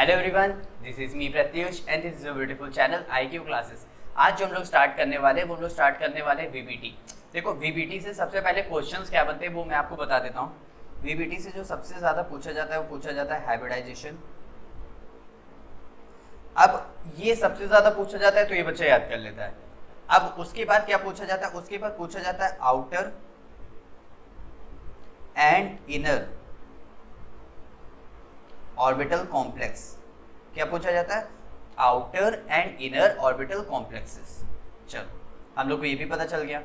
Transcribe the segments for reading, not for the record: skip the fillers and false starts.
Hello everyone, this is me Pratyush and this is a beautiful channel IQ classes. आज जो हम लोग start करने वाले हैं वो हम लोग स्टार्ट करने वाले हैं VBT। देखो VBT से सबसे पहले क्वेश्चंस क्या बनते हैं वो मैं आपको बता देता हूँ। VBT से जो सबसे ज़्यादा पूछा जाता है वो पूछा जाता है हाइब्रिडाइजेशन। अब ये सबसे ज़्यादा पूछा जाता है तो ये बच्चा याद कर लेता है। अब उसके बाद क्या पूछा जाता है? उसके बाद पूछा जाता है outer and inner orbital complex. क्या पूछा जाता है? Outer and inner orbital complexes. चलो हम लोग को ये भी पता चल गया।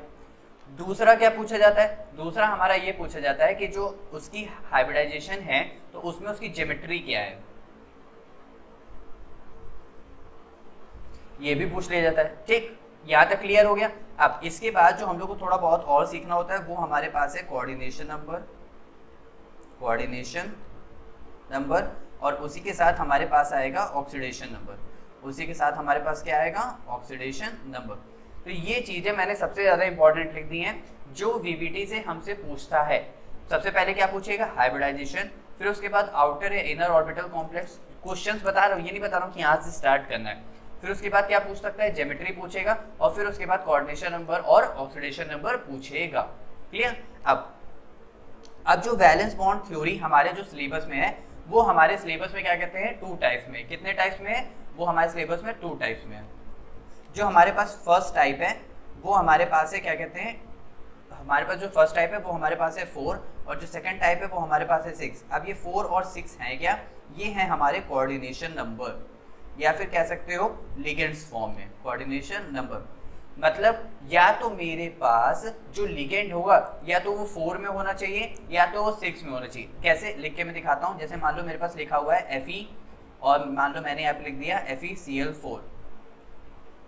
दूसरा क्या पूछा जाता है? दूसरा हमारा ये पूछा जाता है कि जो उसकी हाइब्रिडाइजेशन है तो उसमें उसकी ज्योमेट्री क्या है, ये भी पूछ लिया जाता है। ठीक, यहाँ तक क्लियर हो गया। अब इसके बाद जो हम लोग को थोड़ा बहुत और सीखना होता है वो हमारे पास है कोऑर्डिनेशन नंबर, और उसी के साथ हमारे पास आएगा ऑक्सीडेशन नंबर। उसी के साथ हमारे पास क्या आएगा? Oxidation number. तो ये चीजें मैंने सबसे ज्यादा इंपॉर्टेंट लिख दी हैं जो VBT से हमसे पूछता है। सबसे पहले क्या पूछेगा? हाइब्रिडाइजेशन, फिर उसके बाद आउटर या इनर ऑर्बिटल कॉम्प्लेक्स। क्वेश्चंस बता रहा हूँ, ये नहीं बता रहा हूँ कि यहाँ से स्टार्ट करना है। फिर उसके बाद क्या पूछ सकता है? ज्योमेट्री पूछेगा, और फिर उसके बाद कोऑर्डिनेशन नंबर और ऑक्सीडेशन नंबर पूछेगा। क्लियर? अब जो वैलेंस बॉन्ड थ्योरी हमारे जो सिलेबस में है वो हमारे सिलेबस में क्या कहते हैं? 2 टाइप्स में। कितने टाइप्स में है? वो हमारे सिलेबस में 2 टाइप्स में है। जो हमारे पास फर्स्ट टाइप है वो हमारे पास है, क्या कहते हैं, हमारे पास जो फर्स्ट टाइप है वो हमारे पास है 4, और जो सेकंड टाइप है वो हमारे पास है 6। अब ये 4 और 6 हैं क्या? ये हैं हमारे कोऑर्डिनेशन नंबर, या फिर कह सकते हो लिगेंड्स फॉर्म में कोऑर्डिनेशन नंबर। मतलब या तो मेरे पास जो लिगेंड होगा या तो वो 4 में होना चाहिए या तो वो 6 में होना चाहिए। कैसे लिख के मैं दिखाता हूँ। जैसे मान लो मेरे पास लिखा हुआ है Fe, और मान लो मैंने यहाँ पे लिख दिया FeCl4।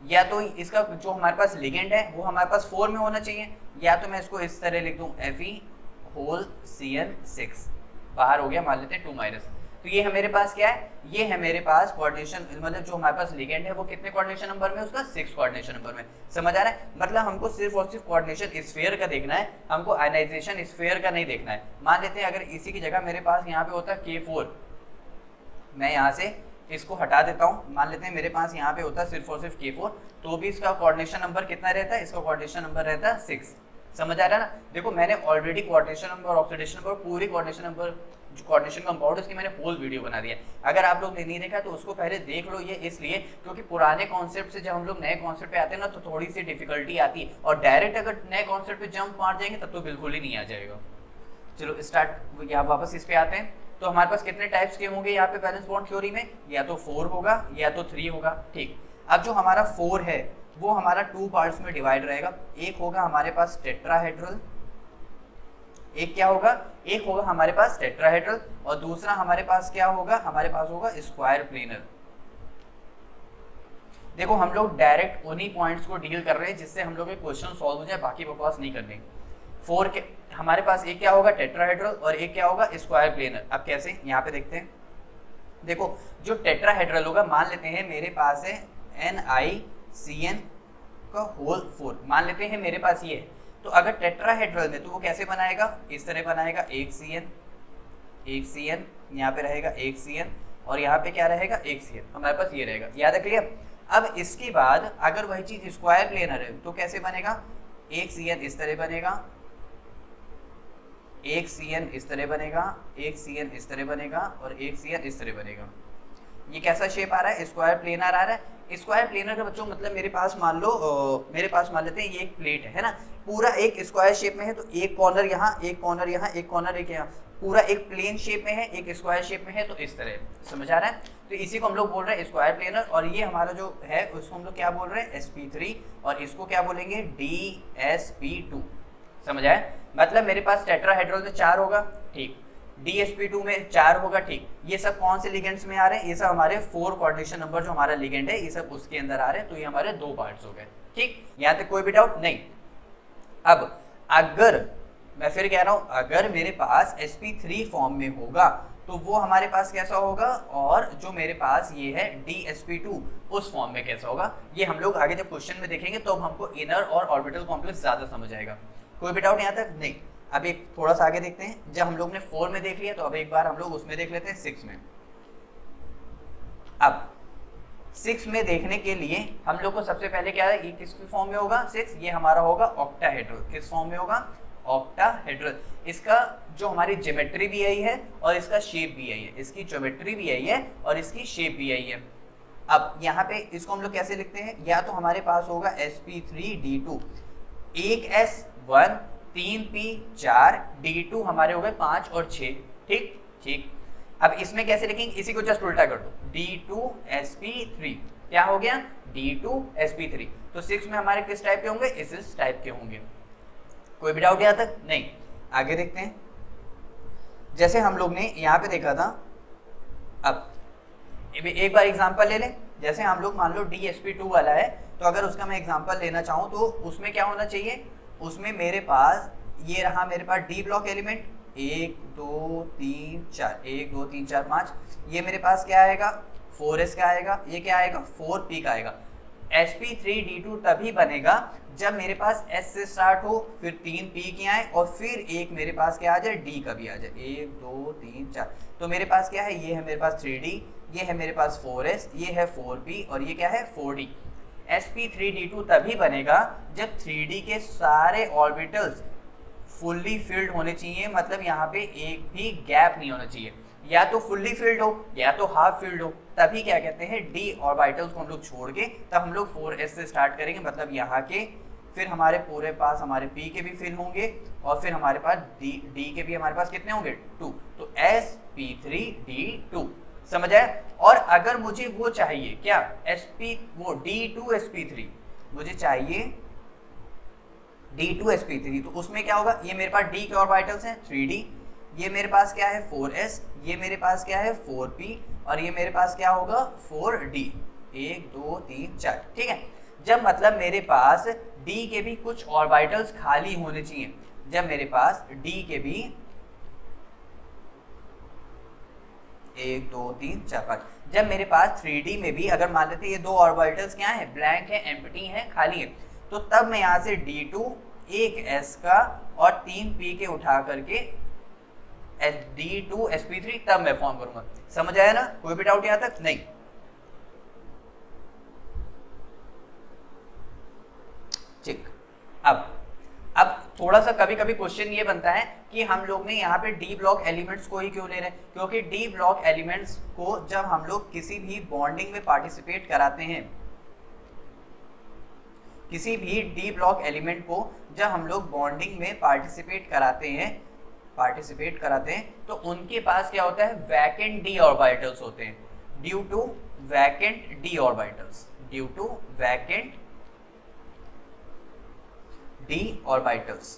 या तो इसका जो हमारे पास लिगेंड है वो हमारे पास 4 में होना चाहिए, या तो मैं इसको इस तरह लिख दूँ FeCN6। बाहर हो गया, मान लेते हैं 2-। तो ये है मेरे पास क्या है? ये है मेरे पास कोऑर्डिनेशन, मतलब जो हमारे पास लिगेंड है वो कितने कोऑर्डिनेशन नंबर में? उसका 6 कोऑर्डिनेशन नंबर में। समझ आ रहा है? मतलब हमको सिर्फ और सिर्फ कोऑर्डिनेशन स्फीयर का देखना है, हमको आयनाइजेशन स्फीयर का नहीं देखना है। मान लेते हैं अगर इसी की जगह मेरे पास यहाँ पे होता K4, मैं यहाँ से इसको हटा देता हूँ। मान लेते हैं मेरे पास यहाँ पे होता सिर्फ और सिर्फ K4, तो भी इसका कोऑर्डिनेशन नंबर कितना रहता है? इसका कोऑर्डिनेशन नंबर रहता है 6। समझ आ रहा है ना? देखो मैंने already coordination number, oxidation number, पूरी कोऑर्डिनेशन नंबर, जो कोऑर्डिनेशन कंपाउंड उसकी मैंने होल वीडियो बना दिया है। अगर आप लोग ने नहीं देखा तो उसको पहले देख लो। ये इसलिए क्योंकि पुराने कॉन्सेप्ट से जब हम लोग नए कॉन्सेप्ट पे आते हैं ना तो थोड़ी सी डिफिकल्टी आती है, और डायरेक्ट अगर नए कॉन्सेप्ट पे जंप मार जाएंगे तब तो बिल्कुल ही नहीं आ जाएगा। चलो स्टार्ट, यहाँ वापस इस पे आते हैं। तो हमारे पास कितने टाइप्स के होंगे यहाँ पे वैलेंस बॉन्ड थ्योरी में? या तो 4 होगा या तो 3 होगा। ठीक, अब जो हमारा 4 है वो हमारा 2 पार्ट्स में डिवाइड रहेगा। एक होगा हमारे पास टेट्राहेड्रल, एक क्या होगा? एक होगा हमारे पास टेट्राहेड्रल, और दूसरा हमारे पास क्या होगा? हमारे पास होगा स्क्वायर प्लेनर। देखो हम लोग डायरेक्ट उन्हीं पॉइंट्स को डील कर रहे हैं जिससे हम लोग के क्वेश्चन सॉल्व हो जाए, बाकी बकवास नहीं करनी। 4 के हमारे पास एक क्या होगा? टेट्राहेड्रल, और एक क्या होगा? Square planar. अब कैसे? यहाँ पे देखते हैं। देखो जो टेट्राहेड्रल होगा, मान लेते हैं मेरे पास है NiCN का होल 4, मान लेते हैं मेरे पास ये है। तो अगर टेट्राहेड्रल में तो वो कैसे बनाएगा? इस तरह बनाएगा, एक CN, यहाँ पे रहेगा एक CN, और यहाँ पे क्या रहेगा? एक CN। हमारे पास ये रहेगा। याद है? क्लियर? अब इसके बाद अगर वही चीज स्क्वायर प्लेनर है तो कैसे बनेगा? एक CN इस तरह बनेगा, एक CN इस तरह बनेगा, एक CN इस तरह बनेगा, और एक CN इस तरह बनेगा। ये कैसा शेप आ रहा है? स्क्वायर प्लेनर आ रहा है। स्क्वायर प्लेनर का बच्चों मतलब मेरे पास मान लो मेरे पास मान लेते हैं ये एक प्लेट है ना, पूरा एक स्क्वायर शेप में है। तो एक कॉर्नर यहाँ, एक कॉर्नर यहाँ, एक कॉर्नर एक यहाँ, पूरा एक प्लेन शेप में है, एक स्क्वायर शेप में है। तो इस तरह, समझ आ रहा है? तो इसी को हम लोग बोल रहे हैं स्क्वायर प्लेनर। और ये हमारा जो है उसको हम लोग क्या बोल रहे हैं? sp3, और इसको क्या बोलेंगे? dsp2। समझ आया? मतलब मेरे पास टेट्राहेड्रल में 4 होगा, ठीक, DSP2 में 4 होगा, ठीक। ये सब कौन से लिगेंड्स में आ रहे हैं? ये सब हमारे 4 कोऑर्डिनेशन नंबर जो हमारा लिगेंड है ये सब उसके अंदर आ रहे हैं। तो ये हमारे 2 पार्ट्स हो गए। ठीक, यहाँ तक कोई भी डाउट नहीं। अब अगर मैं फिर कह रहा हूँ, अगर मेरे पास sp3 फॉर्म में होगा तो वो हमारे पास कैसा होगा, और जो मेरे पास ये है DSP2 उस फॉर्म में कैसा होगा, ये हम लोग आगे जब क्वेश्चन में देखेंगे तो हमको इनर और ऑर्बिटल कॉम्प्लेक्स ज्यादा समझ आएगा। कोई भी डाउट यहाँ तक नहीं? अब एक थोड़ा सा आगे देखते हैं। जब हम लोग ने 4 में देख लिया तो अब एक बार हम लोग उसमें देख लेते हैं 6 में। अब 6 में देखने के लिए हम लोग को सबसे पहले क्या है, ये किसकी फॉर्म में होगा 6, ये हमारा होगा ऑक्टाहेड्रल। किस फॉर्म में होगा, ऑक्टाहेड्रल। इसका जो हमारी ज्योमेट्री भी यही है और इसका शेप भी यही है, इसकी ज्योमेट्री भी यही है और इसकी शेप भी यही है। अब यहाँ पे इसको हम लोग कैसे लिखते हैं, या तो हमारे पास होगा sp3d2, एक s1 3p 4 d2 हमारे हो गए 5 और 6। ठीक ठीक। अब इसमें कैसे लिखेंगे, इसी को जस्ट उल्टा कर दो, d2sp3 क्या हो गया, d2sp3। तो 6 में हमारे किस टाइप के होंगे, इस टाइप के होंगे। कोई भी डाउट यहाँ तक नहीं। आगे देखते हैं, जैसे हम लोग ने यहाँ पे देखा था। अब एक बार एग्जांपल ले लें, जैसे हम लोग मान लो dsp2 वाला है, तो अगर उसका मैं एग्जांपल लेना चाहूँ तो उसमें क्या होना चाहिए, उसमें मेरे पास ये रहा, मेरे पास डी ब्लॉक एलिमेंट 1 2 3 4, 1 2 3 4 5, ये मेरे पास क्या आएगा 4s का आएगा, ये क्या आएगा 4p का आएगा। sp3d2 तभी बनेगा जब मेरे पास s से स्टार्ट हो, फिर 3p की आए और फिर एक मेरे पास क्या आ जाए d का भी आ जाए, 1 2 3 4। तो मेरे पास क्या है, ये है मेरे पास 3d, ये है मेरे पास 4s, ये है 4p और ये क्या है 4d। sp3d2 तभी बनेगा जब 3d के सारे ऑर्बिटल्स फुल्ली फिल्ड होने चाहिए, मतलब यहाँ पे एक भी गैप नहीं होना चाहिए, या तो फुल्ली फिल्ड हो या तो हाफ फिल्ड हो, तभी क्या कहते हैं डी ऑर्बिटल्स को हम लोग छोड़ के तब हम लोग 4s से स्टार्ट करेंगे, मतलब यहाँ के फिर हमारे पूरे पास हमारे p के भी फिल होंगे और फिर हमारे पास d के भी हमारे पास कितने होंगे 2, तो sp3d2 समझ आया। और अगर मुझे वो चाहिए क्या वो d2sp3, मुझे चाहिए d2sp3, तो उसमें क्या होगा, ये मेरे पास d के ऑर्बिटल्स हैं 3d, ये मेरे पास क्या है 4s, ये मेरे पास क्या है 4p और ये मेरे पास क्या होगा 4d, 1 2 3 4। ठीक है, जब मतलब मेरे पास d के भी कुछ ऑर्बिटल्स खाली होने चाहिए, जब मेरे पास d के भी 1 2 3 4 5, जब मेरे पास 3d में भी अगर मान लेते ये दो ऑर्बिटल्स क्या है, ब्लैंक है, एम्प्टी है, खाली है, तो तब मैं यहाँ से d2 एक s का और 3p के उठा करके d2sp3 तब मैं फॉर्म करूंगा। समझ आया ना, कोई भी डाउट यहाँ तक नहीं। ठीक। अब थोड़ा सा कभी कभी क्वेश्चन ये बनता है कि हम लोग ने यहाँ पे डी ब्लॉक एलिमेंट्स को ही क्यों ले रहे हैं, क्योंकि डी ब्लॉक एलिमेंट्स को जब हम लोग किसी भी बॉन्डिंग में पार्टिसिपेट कराते हैं, किसी भी डी ब्लॉक एलिमेंट को जब हम लोग बॉन्डिंग में पार्टिसिपेट कराते हैं तो उनके पास क्या होता है, वैकेंट डी ऑर्बिटल्स होते हैं, due to vacant D orbitals, due to vacant D orbitals.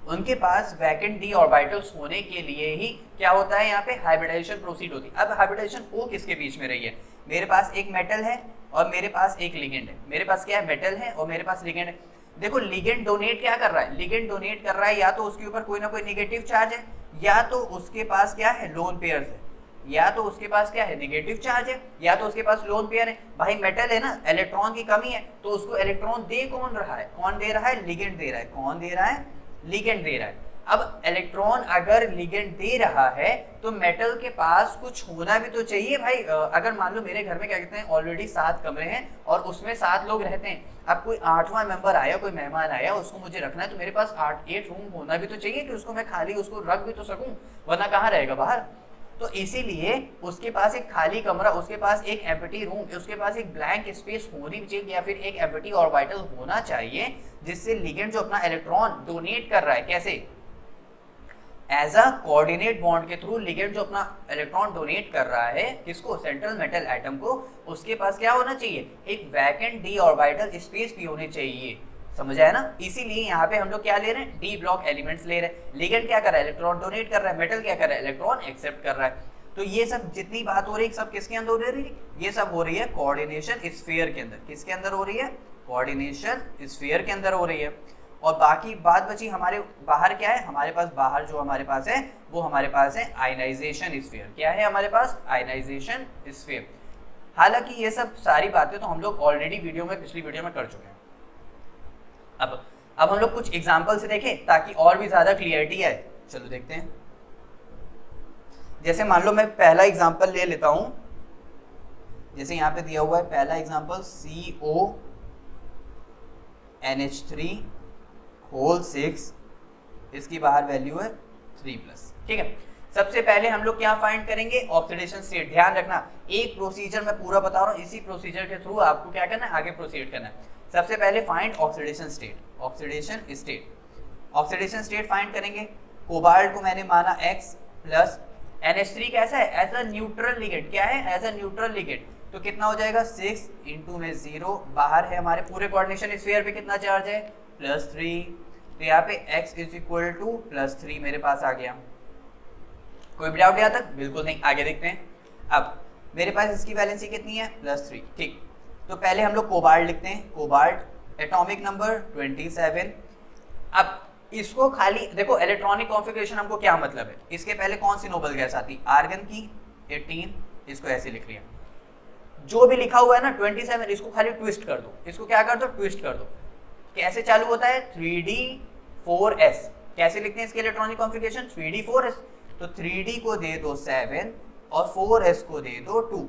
उनके पास वैकेंट डी ऑर्बिटल्स होने के लिए ही क्या होता है, यहाँ पे हाइब्रिडाइजेशन प्रोसीड होती है। अब हाइब्रिडाइजेशन हो किसके बीच में रही है, मेरे पास एक मेटल है और मेरे पास एक लिगेंड है, मेरे पास क्या है मेटल है और मेरे पास लिगेंड है। देखो लिगेंड डोनेट क्या कर रहा है, लिगेंड डोनेट कर रहा है या तो उसके ऊपर कोई ना कोई नेगेटिव चार्ज है, या तो उसके पास क्या है लोन पेयर्स है, या तो उसके पास क्या है नेगेटिव चार्ज है, या तो उसके पास लोन पेयर है। भाई मेटल है ना, इलेक्ट्रॉन की कमी है, तो उसको इलेक्ट्रॉन दे कौन रहा है, कौन दे रहा है, लिगेंड दे रहा है। कौन दे रहा है, लिगेंड दे रहा है। अब इलेक्ट्रॉन अगर लिगेंड दे रहा है तो मेटल के पास कुछ होना भी तो चाहिए भाई। अगर मान लो मेरे घर में क्या कहते हैं ऑलरेडी 7 कमरे हैं और उसमें 7 लोग रहते हैं, अब कोई 8वां मेंबर आया, कोई मेहमान आया, उसको मुझे रखना है, तो मेरे पास 8 रूम होना भी तो चाहिए कि उसको मैं खाली उसको रख भी तो सकूं, वरना कहाँ रहेगा बाहर। तो इसीलिए उसके पास एक खाली कमरा, उसके पास एक एम्प्टी रूम, उसके पास एक ब्लैंक स्पेस होनी चाहिए, या फिर एक एम्प्टी ऑर्बिटल होना चाहिए जिससे लिगेंड जो अपना इलेक्ट्रॉन डोनेट कर रहा है, कैसे एज अ कोऑर्डिनेट बॉन्ड के थ्रू लिगेंड जो अपना इलेक्ट्रॉन डोनेट कर रहा है किसको, सेंट्रल मेटल एटम को, उसके पास क्या होना चाहिए, एक वैकेंट डी ऑर्बिटल स्पेस भी होनी चाहिए। समझ आया ना, इसीलिए यहाँ पे हम लोग क्या ले रहे हैं, डी ब्लॉक एलिमेंट्स ले रहे हैं। लिगेंड क्या कर रहा है, इलेक्ट्रॉन डोनेट कर रहा है, मेटल क्या कर रहा है, इलेक्ट्रॉन एक्सेप्ट कर रहा है। तो ये सब जितनी बात हो रही है सब किसके अंदर हो रही है, ये सब हो रही है कोऑर्डिनेशन स्फीयर के अंदर। किसके अंदर हो रही है, कोऑर्डिनेशन स्फीयर के अंदर हो रही है। और बाकी बात बची हमारे बाहर क्या है, हमारे पास बाहर जो हमारे पास है वो हमारे पास है आयनाइजेशन स्फीयर। क्या है हमारे पास, आयनाइजेशन स्फीयर। हालांकि ये सब सारी बातें तो हम लोग ऑलरेडी वीडियो में, पिछली वीडियो में कर चुके हैं। अब हम लोग कुछ एग्जाम्पल से देखें ताकि और भी ज्यादा क्लियरिटी आए। चलो देखते हैं। जैसे मान लो मैं पहला एग्जाम्पल ले लेता हूं, जैसे यहाँ पे दिया हुआ है पहला एग्जांपल CONH3 होल 6, इसकी बाहर वैल्यू है 3+। ठीक है, सबसे पहले हम लोग क्या फाइंड करेंगे, ऑक्सीडेशन स्टेट। ध्यान रखना, एक प्रोसीजर मैं पूरा बता रहा हूँ, इसी प्रोसीजर के थ्रू आपको क्या करना है, आगे प्रोसीड करना है। सबसे पहले find oxidation state, oxidation state, oxidation state find करेंगे। कोबाल्ट को मैंने माना X प्लस NH3 कैसा है, एज अ न्यूट्रल लिगेंड। क्या है, एज अ न्यूट्रल लिगेंड। तो कितना हो जाएगा 6 इंटू में 0, बाहर है हमारे पूरे कोऑर्डिनेशन स्फीयर पे कितना चार्ज है, +3। तो यहाँ पे X इज इक्वल टू +3 मेरे पास आ गया। कोई भी डाउट यहाँ तक? बिल्कुल नहीं। आगे देखते हैं। अब मेरे पास इसकी वैलेंसी कितनी है, +3। ठीक, तो पहले हम लोग कोबाल्ट लिखते हैं। Cobalt atomic number 27। अब इसको खाली देखो, इलेक्ट्रॉनिक कॉन्फ़िगरेशन हमको क्या मतलब है, इसके पहले कौन सी नोबल गैस आती, आर्गन की 18, इसको ऐसे लिख लिया। जो भी लिखा हुआ है ना 27, इसको खाली ट्विस्ट कर दो, इसको क्या कर दो, ट्विस्ट कर दो। कैसे चालू होता है, 3D4S। कैसे लिखते हैं इसके इलेक्ट्रॉनिक कॉन्फ़िगरेशन, 3D4S। तो 3D को दे दो 7 और 4S को दे दो 2।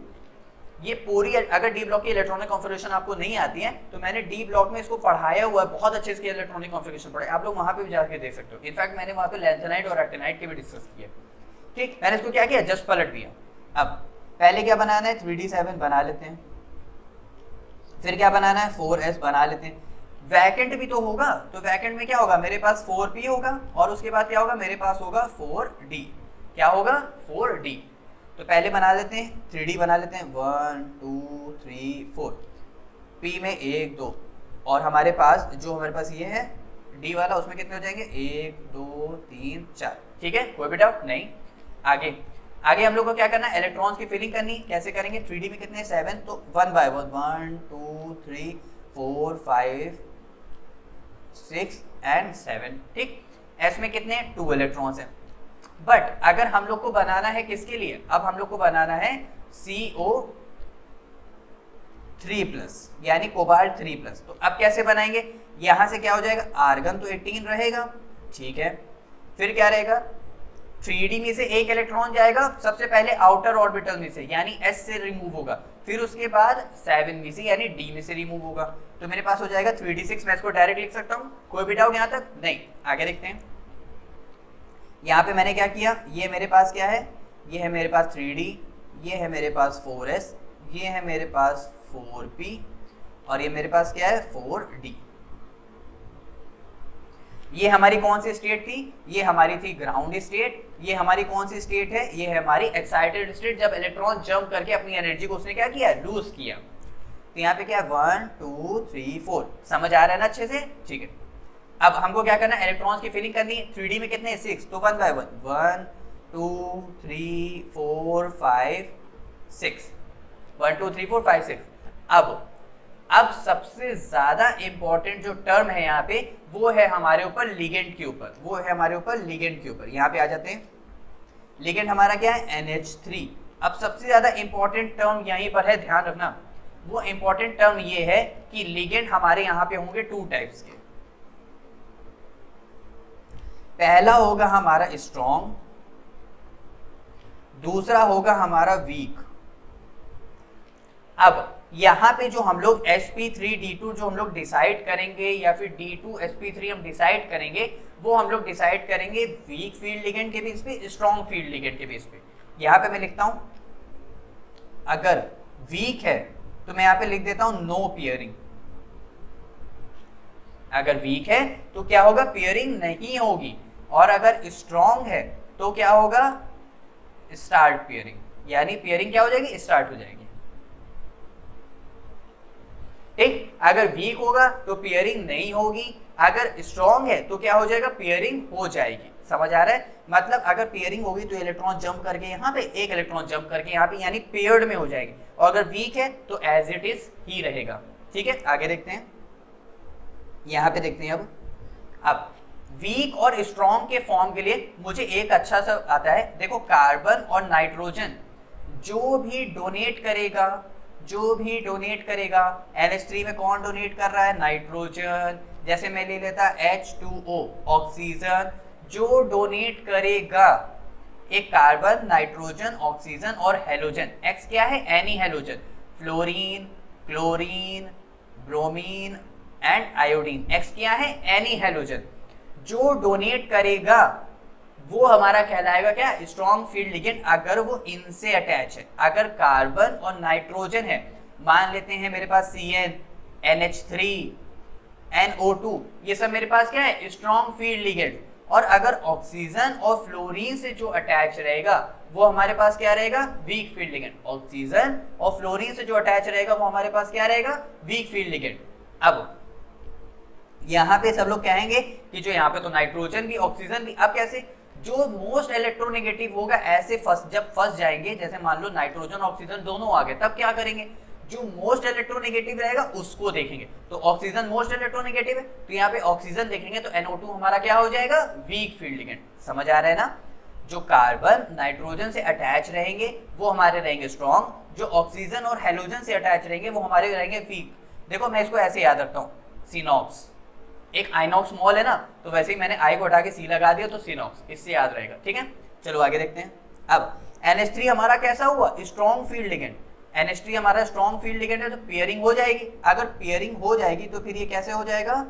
ये पूरी, अगर डी ब्लॉक की इलेक्ट्रॉनिक कॉन्फ़िगरेशन आपको नहीं आती है तो मैंने डी ब्लॉक में इसको पढ़ाया हुआ है, बहुत अच्छे इसके इलेक्ट्रॉनिक कॉन्फ़िगरेशन पढ़े, आप लोग वहां पे भी जाके देख सकते हो। इनफैक्ट मैंने वहां पे लैंथेनाइट और एक्टिनाइट के भी डिस्कस किए। ठीक, मैंने इसको क्या किया, जस्ट पलट दिया। अब पहले क्या बनाना है, 3D7 बना लेते हैं, फिर क्या बनाना है, 4S बना लेते हैं। वैकेंट भी तो होगा, तो वैकेंट में क्या होगा, मेरे पास 4P होगा और उसके बाद क्या होगा, मेरे पास होगा 4D। क्या होगा, 4D। तो पहले बना लेते हैं, 3D बना लेते हैं, 1 2 3 4, P में 1 2, और हमारे पास जो हमारे पास ये है D वाला, उसमें कितने हो जाएंगे, 1 2 3 4। ठीक है, कोई भी डाउट नहीं। आगे आगे हम लोग को क्या करना है, इलेक्ट्रॉन्स की फिलिंग करनी। कैसे करेंगे, 3D में कितने 7, तो 1 बाय 1, 1 2 3 4 5 6 एंड 7। ठीक, S में कितने 2 इलेक्ट्रॉन्स हैं। बट अगर हम लोग को बनाना है किसके लिए, अब हम लोग को बनाना है CO3+, यानी कोबाल्ट 3+। तो अब कैसे बनाएंगे, यहां से क्या हो जाएगा, आर्गन तो 18 रहेगा, ठीक है, फिर क्या रहेगा, 3D में से एक इलेक्ट्रॉन जाएगा सबसे पहले आउटर ऑर्बिटल में से, यानी S से रिमूव होगा, फिर उसके बाद 7 में से यानी D में से रिमूव होगा। तो मेरे पास हो जाएगा 3D6। मैं इसको डायरेक्ट लिख सकता हूँ, कोई भी डाउट यहाँ तक नहीं। आगे देखते हैं। यहाँ पे मैंने क्या किया, ये मेरे पास क्या है, ये है मेरे पास 3D, ये है मेरे पास 4S, ये है मेरे पास 4P, और ये मेरे पास क्या है 4D। ये हमारी कौन सी स्टेट थी, ये हमारी थी ग्राउंड स्टेट। ये हमारी कौन सी स्टेट है, ये है हमारी एक्साइटेड स्टेट, जब इलेक्ट्रॉन जंप करके अपनी एनर्जी को उसने क्या किया, लूज किया। तो यहाँ पे क्या 1 2 3 4, समझ आ रहा है ना अच्छे से, ठीक है। अब हमको क्या करना है, इलेक्ट्रॉन्स की फिलिंग करनी है। 3D में कितने 6, तो 1 बाय 1, 1 2 3 4 5 6, 1 2 3 4 5 6। अब सबसे ज्यादा इंपॉर्टेंट जो टर्म है यहाँ पे, वो है हमारे ऊपर लिगेंड के ऊपर, वो है हमारे ऊपर लिगेंड के ऊपर। यहाँ पे आ जाते हैं, लिगेंड हमारा क्या है, NH3। अब सबसे ज्यादा इंपॉर्टेंट टर्म यहीं पर है, ध्यान रखना। वो इंपॉर्टेंट टर्म ये है कि लिगेंड हमारे यहाँ पे होंगे 2 टाइप्स के। पहला होगा हमारा स्ट्रॉन्ग, दूसरा होगा हमारा वीक। अब यहाँ पे जो हम लोग sp3d2 जो हम लोग डिसाइड करेंगे, या फिर d2sp3 हम डिसाइड करेंगे, वो हम लोग डिसाइड करेंगे वीक फील्ड लिगेंड के बेस पे, स्ट्रॉन्ग फील्ड लिगेंड के बेस पे। यहाँ पे मैं लिखता हूं, अगर वीक है तो मैं यहाँ पे लिख देता हूं नो पियरिंग। अगर वीक है तो क्या होगा, पियरिंग नहीं होगी, और अगर स्ट्रॉन्ग है तो क्या होगा, स्टार्ट पियरिंग, यानी पियरिंग क्या हो जाएगी, स्टार्ट हो जाएगी। ठीक, अगर वीक होगा तो पियरिंग नहीं होगी, अगर स्ट्रॉन्ग है तो क्या हो जाएगा, पियरिंग हो जाएगी। समझ आ रहा है, मतलब अगर पियरिंग होगी तो इलेक्ट्रॉन जंप करके यहाँ पे, एक इलेक्ट्रॉन जंप करके यहाँ पे, यानी पेयर्ड में हो जाएगी, और अगर वीक है तो एज इट इज ही रहेगा। ठीक है, आगे देखते हैं। यहाँ पे देखते हैं अब वीक और स्ट्रॉन्ग के फॉर्म के लिए मुझे एक अच्छा सा आता है, देखो, कार्बन और नाइट्रोजन जो भी डोनेट करेगा, NH3 में कौन डोनेट कर रहा है, नाइट्रोजन। जैसे मैं ले लेता H2O, ऑक्सीजन, जो डोनेट करेगा एक कार्बन, नाइट्रोजन, ऑक्सीजन और हेलोजन, X क्या है, any halogen, fluorine, chlorine, bromine and iodine. X क्या है? Any halogen. जो डोनेट करेगा वो हमारा कहलाएगा क्या? स्ट्रॉन्ग फील्ड लिगेंड, अगर वो इनसे अटैच है। अगर कार्बन और नाइट्रोजन है, मान लेते हैं मेरे पास CN, NH3, NO2, ये सब मेरे पास क्या है? Strong field ligand. और अगर ऑक्सीजन और फ्लोरीन से जो अटैच रहेगा वो हमारे पास क्या रहेगा? Weak field ligand. ऑक्सीजन और फ्लोरीन से जो अटैच रहेगा वो हमारे पास क्या रहेगा? Weak field ligand. अब यहाँ पे सब लोग कहेंगे कि जो यहाँ पे तो नाइट्रोजन भी ऑक्सीजन भी, अब कैसे? जो मोस्ट इलेक्ट्रोनेगेटिव होगा ऐसे जब फंस जाएंगे, जैसे मान लो नाइट्रोजन ऑक्सीजन दोनों आ गए, तब क्या करेंगे? जो मोस्ट इलेक्ट्रोनेगेटिव रहेगा उसको देखेंगे। तो ऑक्सीजन मोस्ट इलेक्ट्रोनेगेटिव है तो यहाँ पे ऑक्सीजन देखेंगे तो NO2 हमारा क्या हो जाएगा? Weak field ligand. समझ आ रहा है ना? जो कार्बन नाइट्रोजन से अटैच रहेंगे वो हमारे रहेंगे स्ट्रॉन्ग, जो ऑक्सीजन और हेलोजन से अटैच रहेंगे वो हमारे रहेंगे वीक। देखो मैं इसको ऐसे याद रखता हूँ, सिनॉक्स एक आइनॉक्स मॉल है ना, तो वैसे ही मैंने आई को हटा के सी लगा दिया तो सिनॉक्स, इससे याद रहेगा। ठीक है, चलो आगे देखते हैं। अब NH3 हमारा कैसा हुआ? Strong field ligand. NH3 हमारा स्ट्रॉन्ग फील्ड लिगेंड है तो पेयरिंग हो जाएगी। अगर पेयरिंग हो जाएगी तो फिर ये कैसे हो जाएगा?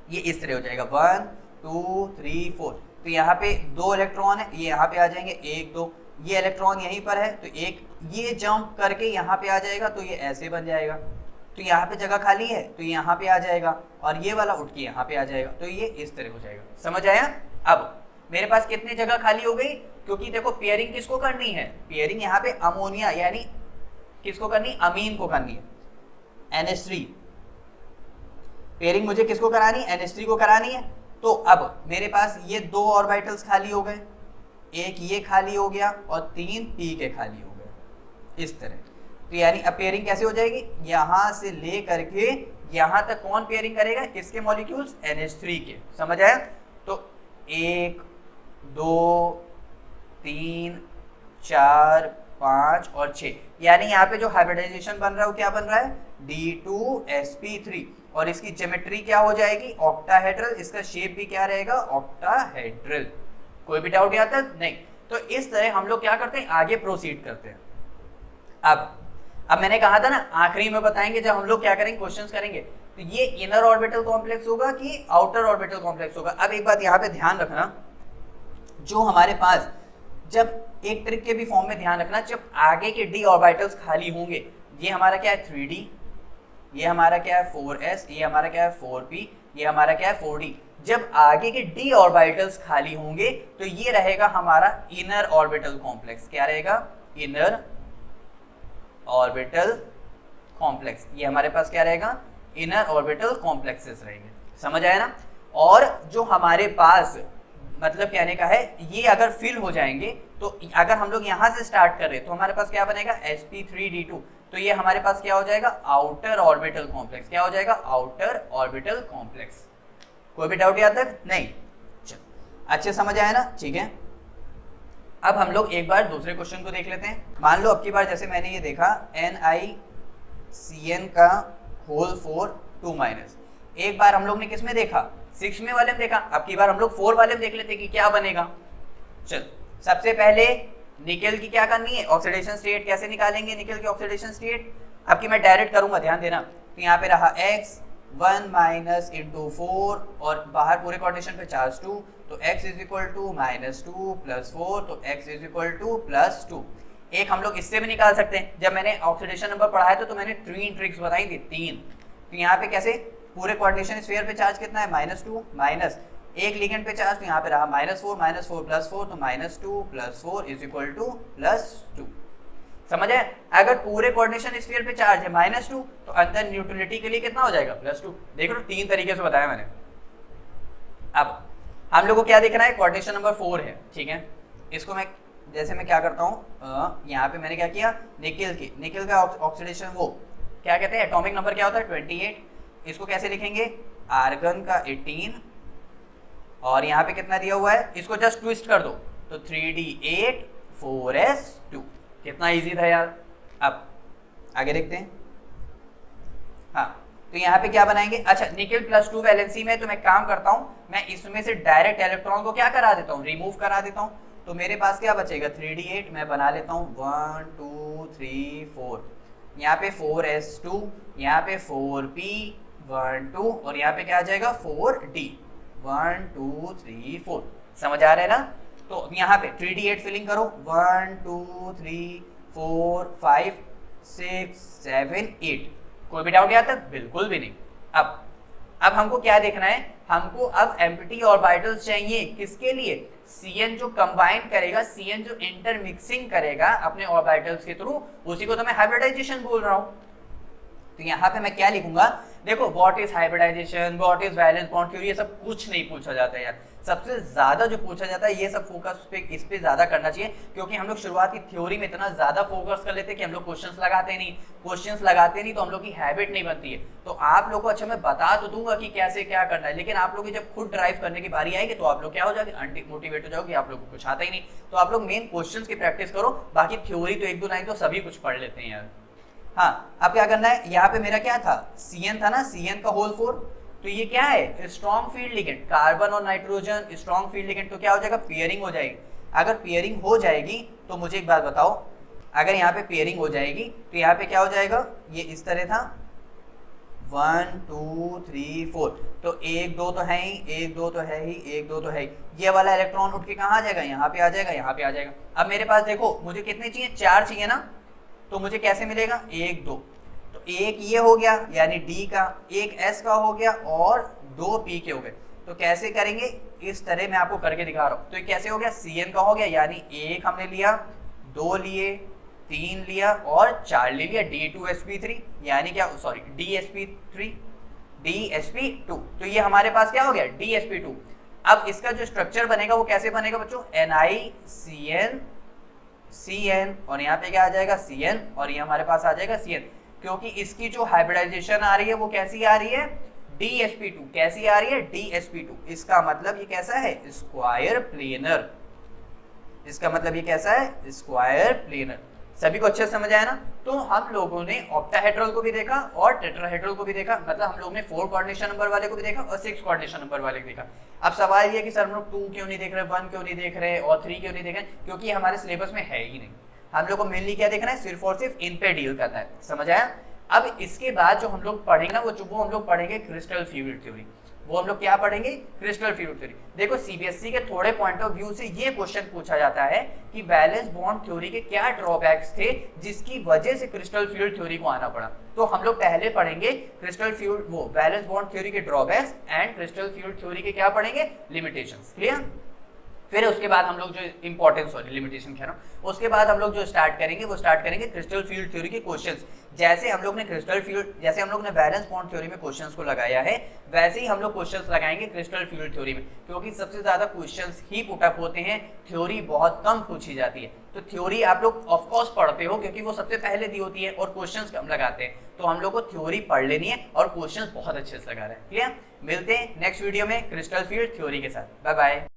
ये इस तरह हो जाएगा 1 2 3 4। तो यहाँ पे 2 इलेक्ट्रॉन है, ये यहाँ पे आ जाएंगे 1 2, ये इलेक्ट्रॉन यहीं पर है तो एक ये जंप करके यहाँ पे आ जाएगा तो ये ऐसे बन जाएगा। तो यहाँ पे जगह खाली है तो यहाँ पे आ जाएगा और ये वाला उठ के यहाँ पे आ जाएगा, तो ये इस तरह हो जाएगा। समझ आया? अब मेरे पास कितनी जगह खाली हो गई? क्योंकि देखो पेयरिंग किसको करनी है? पेयरिंग यहाँ पे अमोनिया यानी किसको करनी? अमीन को करनी है। NH3 पेयरिंग मुझे किसको करानी? NH3 को करानी है। तो अब मेरे पास ये 2 ऑर्बिटल्स खाली हो गए, एक ये खाली हो गया और 3 P के खाली हो गए, इस तरह। तो यानी अब पेयरिंग कैसे हो जाएगी? यहां से ले करके यहां तक कौन पेयरिंग करेगा? किसके मॉलिक्यूल्स? NH3 के। समझ आया? तो 1 2 3 4 5 और 6, यानी यहाँ पे जो हाइब्रिडाइजेशन बन रहा है वो क्या बन रहा है? D2sp3। और इसकी ज्योमेट्री क्या हो जाएगी? ऑक्टाहेड्रल। इसका शेप भी क्या रहेगा? ऑक्टाहेड्रल। कोई भी डाउट यहाँ तक नहीं? तो इस तरह हम लोग क्या करते हैं? आगे प्रोसीड करते हैं। अब मैंने कहा था ना आखिरी में बताएंगे जब हम लोग क्या करेंगे? क्वेश्चंस करेंगे। तो ये इनर ऑर्बिटल कॉम्प्लेक्स होगा कि आउटर ऑर्बिटल कॉम्प्लेक्स होगा? अब एक बात यहाँ पे ध्यान रखना, जो हमारे पास जब एक ट्रिक के भी फॉर्म में ध्यान रखना, जब आगे के d ऑर्बिटल्स खाली होंगे, ये हमारा क्या है? 3d, ये हमारा क्या है? 4s, ये हमारा क्या है? 4p, ये हमारा क्या है? 4d। जब आगे के d ऑर्बिटल्स खाली होंगे तो ये रहेगा हमारा इनर ऑर्बिटल कॉम्प्लेक्स। क्या रहेगा? Inner orbital complex. ये हमारे पास क्या रहेगा? इनर ऑर्बिटल कॉम्प्लेक्सेस रहेंगे। समझ आया ना? और जो हमारे पास मतलब कहने का है, ये अगर फिल हो जाएंगे तो अगर हम लोग यहाँ से स्टार्ट कर रहे तो हमारे पास क्या बनेगा? sp3d2। तो ये हमारे पास क्या हो जाएगा? Outer orbital complex. क्या हो जाएगा? Outer orbital complex. कोई भी डाउट यहाँ तक नहीं? चलो अच्छे समझ आया ना? ठीक है, अब हम लोग एक बार दूसरे क्वेश्चन को देख लेते हैं। मान लो अब की बार जैसे मैंने ये देखा NiCN का होल 4 2-, एक बार हम लोग ने किस में देखा? 6 में वाले में देखा। अब की बार हम लोग 4 वाले में देख लेते हैं कि क्या बनेगा। चल सबसे पहले निकेल की क्या करनी है? Oxidation state. कैसे निकालेंगे निकेल की ऑक्सीडेशन स्टेट? अब की मैं डायरेक्ट करूंगा, ध्यान देना। तो यहाँ पे रहा x 1 - × 4 और बाहर पूरे कोऑर्डिनेशन पे चार्ज 2, तो x = -2 + 4, तो x = +2। एक हम लोग इससे भी निकाल सकते हैं। जब मैंने ऑक्सीडेशन नंबर पढ़ाया था तो मैंने 3 ट्रिक्स बताई थी, 3। तो यहाँ पे कैसे? पूरे कोऑर्डिनेशन स्फीयर पे चार्ज कितना है? -2 माइनस एक लिगेंड पे चार्ज, तो यहाँ पे रहा -4 -4 + 4, तो -2 + 4 = +2। समझ है? अगर पूरे कोऑर्डिनेशन स्फीयर पे चार्ज है -2 तो अंदर न्यूट्रलिटी के लिए कितना हो जाएगा? +2। देख लो 3 तरीके से बताया मैंने। अब हम लोग को क्या देखना है? कोऑर्डिनेशन नंबर 4 है, ठीक है। इसको मैं जैसे मैं क्या करता हूँ, यहाँ पे मैंने क्या किया? निकेल का ऑक्सीडेशन वो क्या कहते हैं? एटॉमिक नंबर क्या होता है? 28। इसको कैसे लिखेंगे? आर्गन का 18 और यहाँ पे कितना दिया हुआ है? इसको जस्ट ट्विस्ट कर दो तो 3d8 4s2। कितना इजी था यार। अब आगे देखते हैं। हाँ, तो यहाँ पे क्या बनाएंगे? अच्छा, निकेल +2 वैलेंसी में, तो मैं काम करता हूँ, मैं इसमें से डायरेक्ट इलेक्ट्रॉन को क्या करा देता हूँ? रिमूव करा देता हूँ। तो मेरे पास क्या बचेगा? 3d8 मैं बना लेता हूँ 1 2 3 4। यहाँ पे 4s2, यहाँ पे 4p12 और यहाँ पे क्या आ जाएगा 4d 1 2 3 4। समझ आ रहा है ना? तो यहाँ पे 3d8 फिलिंग करो 1 2 3 4 5 6 7 8। कोई भी डाउट यहाँ तक? बिल्कुल भी नहीं। अब हमको क्या देखना है, हमको अब एम्प्टी ऑर्बिटल्स चाहिए किसके लिए? Cn जो कंबाइन करेगा, Cn जो इंटरमिक्सिंग करेगा अपने ऑर्बिटल्स के थ्रू, उसी को तो मैं हाइब्रिडाइजेशन बोल रहा हूं। तो यहाँ पे मैं क्या लिखूंगा, देखो what is hybridization, what is valence bond theory, ये सब कुछ नहीं पूछा जाता है यार। सबसे ज्यादा जो पूछा जाता है ये सब फोकस पे इस पे ज्यादा करना चाहिए, क्योंकि हम लोग शुरुआत की थ्योरी में इतना ज्यादा फोकस कर लेते हैं कि हम लोग क्वेश्चंस लगाते नहीं तो हम लोग की हैबिट नहीं बनती है। तो आप लोग को अच्छा मैं बता तो दूंगा कि कैसे क्या करना है, लेकिन आप लोग जब खुद ड्राइव करने की बारी आएगी तो आप लोग क्या हो जाएंगे, अनमोटिवेट हो जाओगे, आप लोग को कुछ आता ही नहीं। तो आप लोग मेन क्वेश्चंस की प्रैक्टिस करो, बाकी थ्योरी तो एक दो लाइन तो सभी कुछ पढ़ लेते हैं यार। हाँ, अब क्या करना है, यहाँ पे मेरा क्या था, Cn था ना, Cn का होल 4, तो ये क्या है, स्ट्रॉन्ग फील्ड लिगेंड, कार्बन और नाइट्रोजन स्ट्रॉन्ग फील्ड लिगेंड, तो क्या हो जाएगा, पेयरिंग हो जाएगी। अगर पेयरिंग हो जाएगी तो मुझे एक बात बताओ, अगर यहाँ पे पेयरिंग हो जाएगी तो यहाँ पे क्या हो जाएगा, ये इस तरह था 1 2 3 4, तो 1 2 तो है ही, 1 2 तो है ही, 1 2 तो है ही, ये वाला इलेक्ट्रॉन उठ के कहाँ आ जाएगा, यहाँ पे आ जाएगा, यहाँ पे आ जाएगा। अब मेरे पास देखो मुझे कितने चाहिए, 4 चाहिए ना, तो मुझे कैसे मिलेगा, 1 2, तो एक ये हो गया यानी D का, एक S का हो गया और 2 P के हो गए। तो कैसे करेंगे, इस तरह मैं आपको करके दिखा रहा हूँ। तो ये कैसे हो गया, Cn का हो गया, यानी 1 हमने लिया, 2 लिए, 3 लिया और 4 ले लिया, D2sp3 यानी क्या, सॉरी DsP3 DsP2, तो ये हमारे पास क्या हो गया, DsP2। अब इसका जो स्ट्रक्चर बनेगा वो कैसे बनेगा बच्चों, NiCN Cn और यहाँ पे क्या आ जाएगा Cn और ये हमारे पास आ जाएगा Cn, क्योंकि इसकी जो हाइब्रिडाइजेशन आ रही है वो कैसी आ रही है, DsP2। कैसी आ रही है, DsP2। इसका मतलब ये कैसा है, स्क्वायर प्लेनर। इसका मतलब ये कैसा है, स्क्वायर प्लेनर। सभी को अच्छे समझ आया ना? तो हम लोगों ने ऑक्टाहेड्रल को भी देखा और टेट्राहेड्रल को भी देखा, मतलब हम लोग ने 4 कोऑर्डिनेशन नंबर वाले को भी देखा और 6 कोऑर्डिनेशन नंबर वाले को देखा। अब सवाल ये है कि सर हम लोग 2 क्यों नहीं देख रहे, 1 क्यों नहीं देख रहे और 3 क्यों नहीं देख रहे, क्योंकि हमारे सिलेबस में है ही नहीं। हम लोग को मेनली क्या देखना है, सिर्फ और सिर्फ इन पे डील करना है। समझ आया? अब इसके बाद जो हम लोग पढ़ेंगे ना, वो हम लोग पढ़ेंगे क्रिस्टल फ्लूइड थ्योरी। वो हम लोग क्या पढ़ेंगे, क्रिस्टल फ्लूइड थ्योरी। देखो सीबीएसई के थोड़े पॉइंट ऑफ व्यू से ये क्वेश्चन पूछा जाता है कि वैलेंस बॉन्ड थ्योरी के क्या ड्रॉबैक्स थे जिसकी वजह से क्रिस्टल फ्लूइड थ्योरी को आना पड़ा। तो हम लोग पहले पढ़ेंगे क्रिस्टल फ्लूइड, वो वैलेंस बॉन्ड थ्योरी के drawbacks and crystal fluid theory के क्या पढ़ेंगे, लिमिटेशंस। क्लियर? फिर उसके बाद हम लोग जो इंपॉर्टेंस, सॉरी लिमिटेशन कह रहा हूँ, उसके बाद हम लोग जो स्टार्ट करेंगे वो स्टार्ट करेंगे क्रिस्टल फील्ड थ्योरी के क्वेश्चंस। जैसे हम लोग ने क्रिस्टल फील्ड, जैसे हम लोग ने वैलेंस बॉन्ड थ्योरी में क्वेश्चंस को लगाया है, वैसे ही हम लोग क्वेश्चंस लगाएंगे क्रिस्टल फील्ड थ्योरी में, क्योंकि सबसे ज्यादा क्वेश्चंस ही पुट अप होते हैं, थ्योरी बहुत कम पूछी जाती है। तो थ्योरी आप लोग ऑफ कोर्स पढ़ते हो क्योंकि वो सबसे पहले दी होती है और क्वेश्चंस कम लगाते हैं। तो हम लोग को थ्योरी पढ़ लेनी है और क्वेश्चंस बहुत अच्छे से लगा रहे हैं। क्लियर? मिलते हैं नेक्स्ट वीडियो में क्रिस्टल फील्ड थ्योरी के साथ। Bye bye.